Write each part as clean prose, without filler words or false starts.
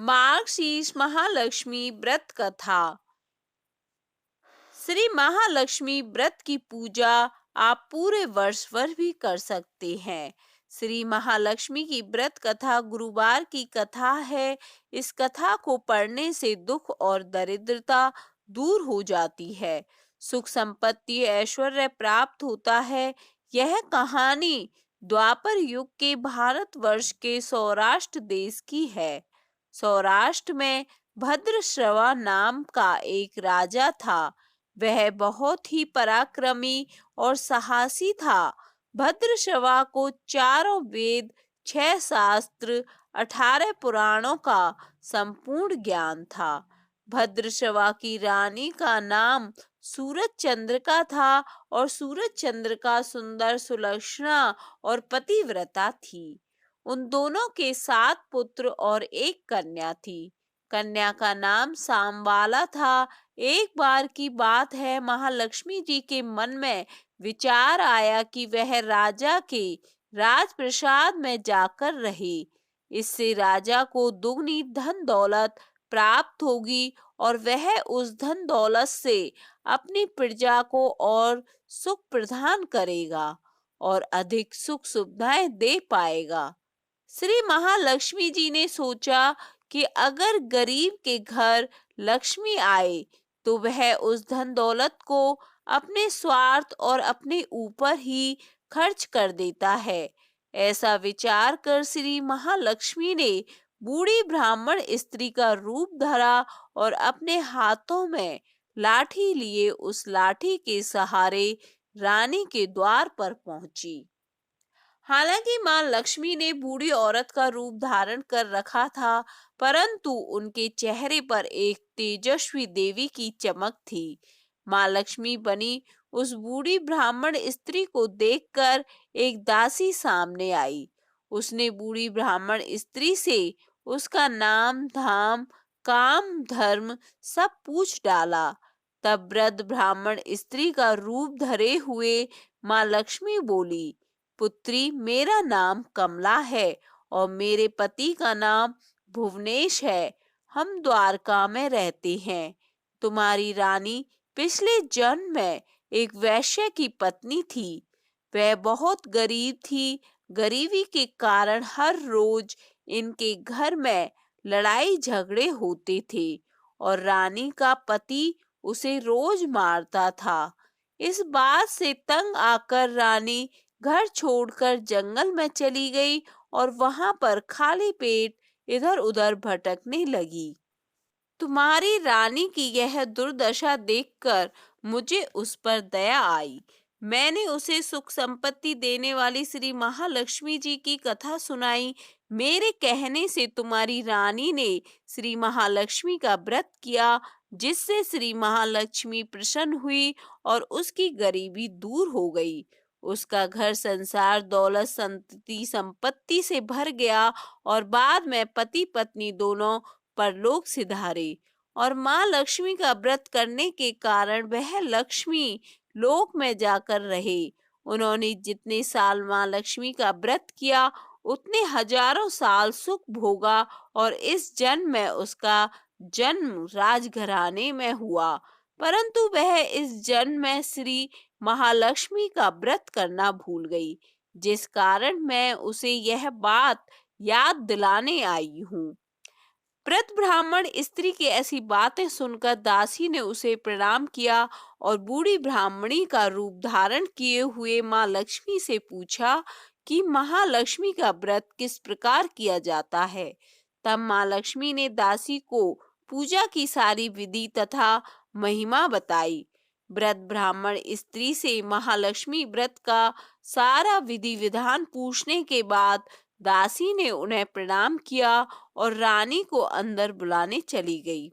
मार्गशीर्ष महालक्ष्मी व्रत कथा। श्री महालक्ष्मी व्रत की पूजा आप पूरे वर्ष भर भी कर सकते हैं। श्री महालक्ष्मी की व्रत कथा गुरुवार की कथा है। इस कथा को पढ़ने से दुख और दरिद्रता दूर हो जाती है, सुख संपत्ति ऐश्वर्य प्राप्त होता है। यह कहानी द्वापर युग के भारतवर्ष के सौराष्ट्र देश की है। सौराष्ट्र में भद्रश्रवा नाम का एक राजा था। वह बहुत ही पराक्रमी और साहसी था। भद्रश्रवा को चारों वेद, 6 शास्त्र, 18 पुराणों का संपूर्ण ज्ञान था। भद्रश्रवा की रानी का नाम सूरज चंद्रिका था और सूरज चंद्रिका सुंदर, सुलक्षणा और पतिव्रता थी। उन दोनों के 7 पुत्र और एक कन्या थी। कन्या का नाम सामवाला था। एक बार की बात है, महालक्ष्मी जी के मन में विचार आया कि वह राजा के राजप्रसाद में जाकर रहे। इससे राजा को दुगनी धन दौलत प्राप्त होगी और वह उस धन दौलत से अपनी प्रजा को और सुख प्रदान करेगा और अधिक सुख सुविधाएं दे पाएगा। श्री महालक्ष्मी जी ने सोचा कि अगर गरीब के घर लक्ष्मी आए तो वह उस धन दौलत को अपने स्वार्थ और अपने ऊपर ही खर्च कर देता है। ऐसा विचार कर श्री महालक्ष्मी ने बूढ़ी ब्राह्मण स्त्री का रूप धरा और अपने हाथों में लाठी लिए उस लाठी के सहारे रानी के द्वार पर पहुंची। हालांकि मां लक्ष्मी ने बूढ़ी औरत का रूप धारण कर रखा था, परंतु उनके चेहरे पर एक तेजस्वी देवी की चमक थी। मां लक्ष्मी बनी उस बूढ़ी ब्राह्मण स्त्री को देखकर एक दासी सामने आई। उसने बूढ़ी ब्राह्मण स्त्री से उसका नाम, धाम, काम, धर्म सब पूछ डाला। तब वृद्ध ब्राह्मण स्त्री का रूप धरे हुए मां लक्ष्मी बोली, पुत्री, मेरा नाम कमला है और मेरे पति का नाम भुवनेश है। हम द्वारका में रहते हैं। तुम्हारी रानी पिछले जन्म में एक वैश्य की पत्नी थी। वह बहुत गरीब थी। गरीबी के कारण हर रोज इनके घर में लड़ाई झगड़े होते थे और रानी का पति उसे रोज मारता था। इस बात से तंग आकर रानी घर छोड़कर जंगल में चली गई और वहां पर खाली पेट इधर उधर भटकने लगी। तुम्हारी रानी की यह दुर्दशा देखकर मुझे उस पर दया आई। मैंने उसे सुख संपत्ति देने वाली श्री महालक्ष्मी जी की कथा सुनाई। मेरे कहने से तुम्हारी रानी ने श्री महालक्ष्मी का व्रत किया, जिससे श्री महालक्ष्मी प्रसन्न हुई और उसकी गरीबी दूर हो गई। उसका घर संसार दौलत संतति संपत्ति से भर गया और बाद में पति पत्नी दोनों परलोक सिधारे। और माँ लक्ष्मी का व्रत करने के कारण वह लक्ष्मी लोक में जाकर रहे। उन्होंने जितने साल माँ लक्ष्मी का व्रत किया उतने हजारों साल सुख भोगा और इस जन्म में उसका जन्म राजघराने में हुआ। परंतु वह इस जन्म में श्री महालक्ष्मी का व्रत करना भूल गई, जिस कारण मैं उसे यह बात याद दिलाने आई हूँ। वृद्ध ब्राह्मण स्त्री की ऐसी बातें सुनकर दासी ने उसे प्रणाम किया और बूढ़ी ब्राह्मणी का रूप धारण किए हुए माँ लक्ष्मी से पूछा कि महालक्ष्मी का व्रत किस प्रकार किया जाता है। तब माँ लक्ष्मी ने दासी को पूजा की सारी विधि तथा महिमा बताई। वृद्ध ब्राह्मण स्त्री से महालक्ष्मी व्रत का सारा विधि विधान पूछने के बाद दासी ने उन्हें प्रणाम किया और रानी को अंदर बुलाने चली गई।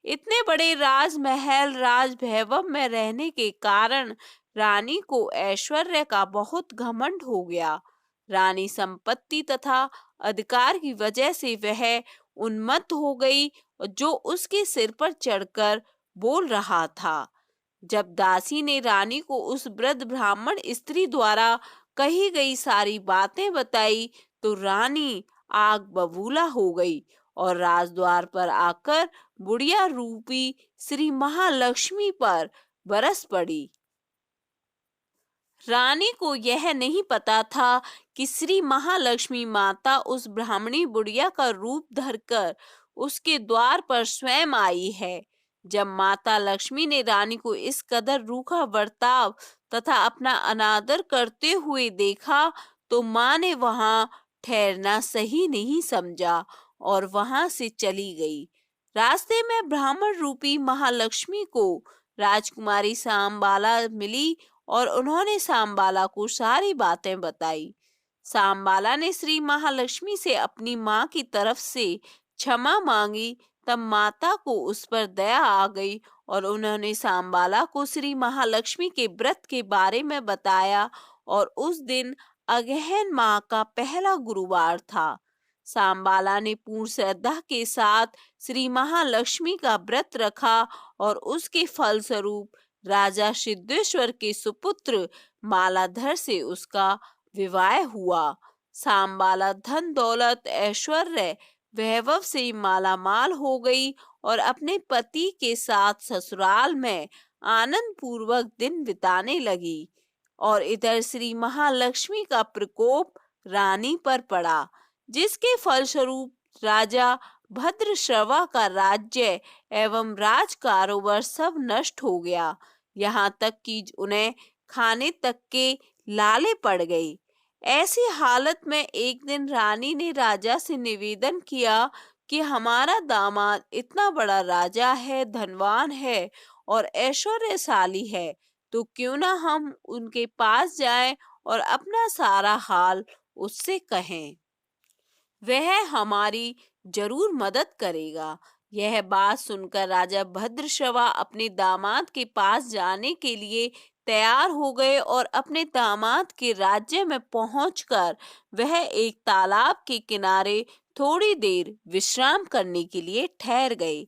इतने बड़े राजमहल राज वैभव में रहने के कारण रानी को ऐश्वर्य का बहुत घमंड हो गया। रानी संपत्ति तथा अधिकार की वजह से वह उन्मत्त हो गई, जो उसके सिर पर चढ़कर बोल रहा था। जब दासी ने रानी को उस वृद्ध ब्राह्मण स्त्री द्वारा कही गई सारी बातें बताई तो रानी आग बबूला हो गई और राजद्वार पर आकर बुढ़िया रूपी श्री महालक्ष्मी पर बरस पड़ी। रानी को यह नहीं पता था कि श्री महालक्ष्मी माता उस ब्राह्मणी बुढ़िया का रूप धरकर उसके द्वार पर स्वयं आई है। जब माता लक्ष्मी ने रानी को इस कदर रूखा बर्ताव तथा अपना अनादर करते हुए देखा तो माँ ने वहां ठहरना सही नहीं समझा और वहां से चली गई। रास्ते में ब्राह्मण रूपी महालक्ष्मी को राजकुमारी सांबाला मिली और उन्होंने सांबाला को सारी बातें बताई। सांबाला ने श्री महालक्ष्मी से अपनी माँ की तरफ से क्षमा मांगी। तब माता को उस पर दया आ गई और उन्होंने सांबाला को श्री महालक्ष्मी के व्रत के बारे में बताया और उस दिन अगहन माह का पहला गुरुवार था। सांबाला ने पूर्ण श्रद्धा के साथ श्री महालक्ष्मी का व्रत रखा और उसके फलस्वरूप राजा सिद्धेश्वर के सुपुत्र मालाधर से उसका विवाह हुआ। सांबाला धन दौलत ऐश्वर्य वैभव से मालामाल हो गई और अपने पति के साथ ससुराल में आनंद पूर्वक दिन बिताने लगी। और इधर श्री महालक्ष्मी का प्रकोप रानी पर पड़ा, जिसके फलस्वरूप राजा भद्रश्रवा का राज्य एवं राज कारोबार सब नष्ट हो गया। यहाँ तक कि उन्हें खाने तक के लाले पड़ गई। ऐसी हालत में एक दिन रानी ने राजा से निवेदन किया कि हमारा दामाद इतना बड़ा राजा है, धनवान है और ऐश्वर्यशाली है, तो क्यों ना हम उनके पास जाएं और अपना सारा हाल उससे कहें, वह हमारी जरूर मदद करेगा। यह बात सुनकर राजा भद्रश्रवा अपने दामाद के पास जाने के लिए तैयार हो गए और अपने दामाद के राज्य में पहुंचकर वह एक तालाब के किनारे थोड़ी देर विश्राम करने के लिए ठहर गए।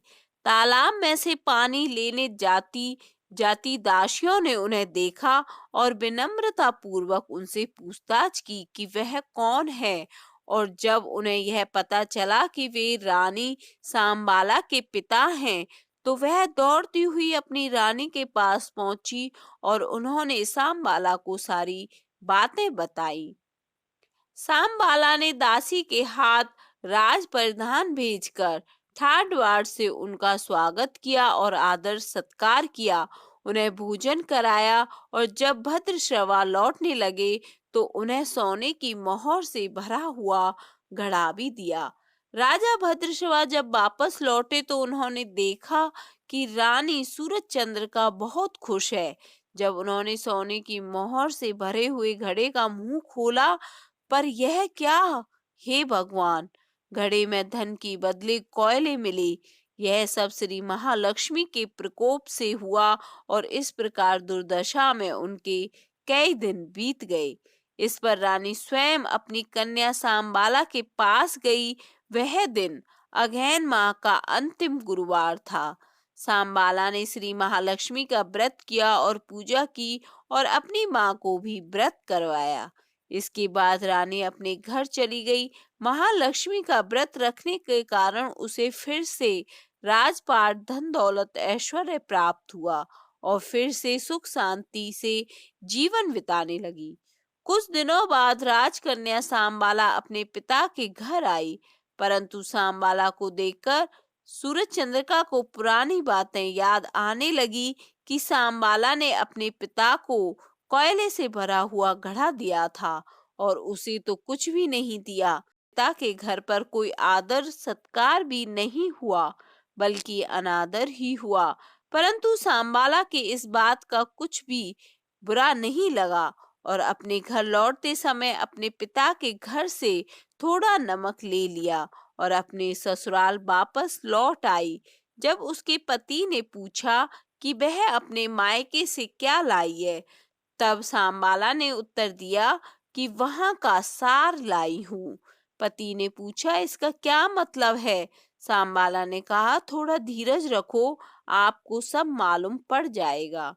तालाब में से पानी लेने जाती जाती दासियों ने उन्हें देखा और विनम्रता पूर्वक उनसे पूछताछ की कि वह कौन है। और जब उन्हें यह पता चला कि वे रानी सांबाला के पिता हैं, तो वह दौड़ती हुई अपनी रानी के पास पहुंची और उन्होंने सांबाला को सारी बातें बताई। सांबाला ने दासी के हाथ राज परिधान भेजकर ठाट बाट से उनका स्वागत किया और आदर सत्कार किया, उन्हें भोजन कराया और जब भद्रश्रवा लौटने लगे तो उन्हें सोने की मोहर से भरा हुआ घड़ा भी दिया। राजा भद्रश्रवा जब वापस लौटे तो उन्होंने देखा कि रानी सूरज चंद्र का बहुत खुश है। जब उन्होंने सोने की मोहर से भरे हुए घड़े का मुंह खोला, पर यह क्या, हे भगवान, घड़े में धन की बदले कोयले मिले। यह सब श्री महालक्ष्मी के प्रकोप से हुआ और इस प्रकार दुर्दशा में उनके कई दिन बीत गए। इस पर रानी स्वयं अपनी कन्या सांबाला के पास गई। वह दिन अगहन माह का अंतिम गुरुवार था। सांबाला ने श्री महालक्ष्मी का व्रत किया और पूजा की और अपनी माँ को भी व्रत करवाया। इसके बाद रानी अपने घर चली गई। महालक्ष्मी का व्रत रखने के कारण उसे फिर से राजपाट धन दौलत ऐश्वर्य प्राप्त हुआ और फिर से सुख शांति से जीवन बिताने लगी। कुछ दिनों बाद राजकन्या सांबाला अपने पिता के घर आई, परंतु सांबाला को देखकर सूरज चंद्रिका को पुरानी बातें याद आने लगी कि सांबाला ने अपने पिता को कोयले से भरा हुआ घड़ा दिया था और उसे तो कुछ भी नहीं दिया। पिता के घर पर कोई आदर सत्कार भी नहीं हुआ, बल्कि अनादर ही हुआ। परंतु सांबाला के इस बात का कुछ भी बुरा नहीं लगा और अपने घर लौटते समय अपने पिता के घर से थोड़ा नमक ले लिया और अपने ससुराल वापस लौट आई। जब उसके पति ने पूछा कि वह अपने मायके से क्या लाई है, तब सांबाला ने उत्तर दिया कि वहां का सार लाई हूँ। पति ने पूछा, इसका क्या मतलब है? सांबाला ने कहा, थोड़ा धीरज रखो, आपको सब मालूम पड़ जाएगा।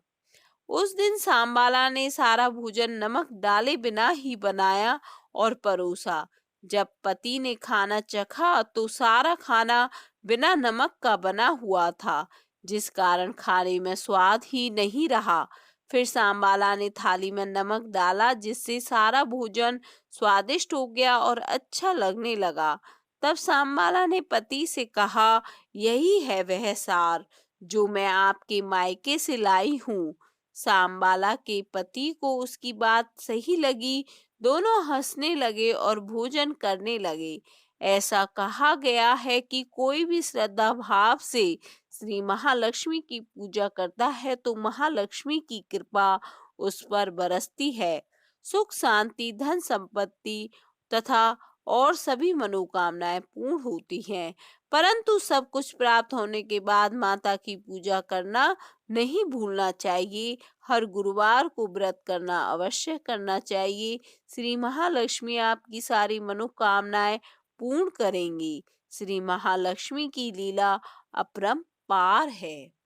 उस दिन सांबाला ने सारा भोजन नमक डाले बिना ही बनाया और परोसा। जब पति ने खाना चखा तो सारा खाना बिना नमक का बना हुआ था, जिस कारण खाने में स्वाद ही नहीं रहा। फिर सांबाला ने थाली में नमक डाला, जिससे सारा भोजन स्वादिष्ट हो गया और अच्छा लगने लगा। तब सांबाला ने पति से कहा, यही है वह सार जो मैं आपके मायके से लाई हूँ। सांबाला के पति को उसकी बात सही लगी। दोनों हंसने लगे और भोजन करने लगे। ऐसा कहा गया है कि कोई भी श्रद्धा भाव से श्री महालक्ष्मी की पूजा करता है तो महालक्ष्मी की कृपा उस पर बरसती है। सुख शांति धन संपत्ति तथा और सभी मनोकामनाएं पूर्ण होती हैं। परंतु सब कुछ प्राप्त होने के बाद माता की पूजा करना नहीं भूलना चाहिए। हर गुरुवार को व्रत करना अवश्य करना चाहिए। श्री महालक्ष्मी आपकी सारी मनोकामनाएं पूर्ण करेंगी। श्री महालक्ष्मी की लीला अपरंपार है।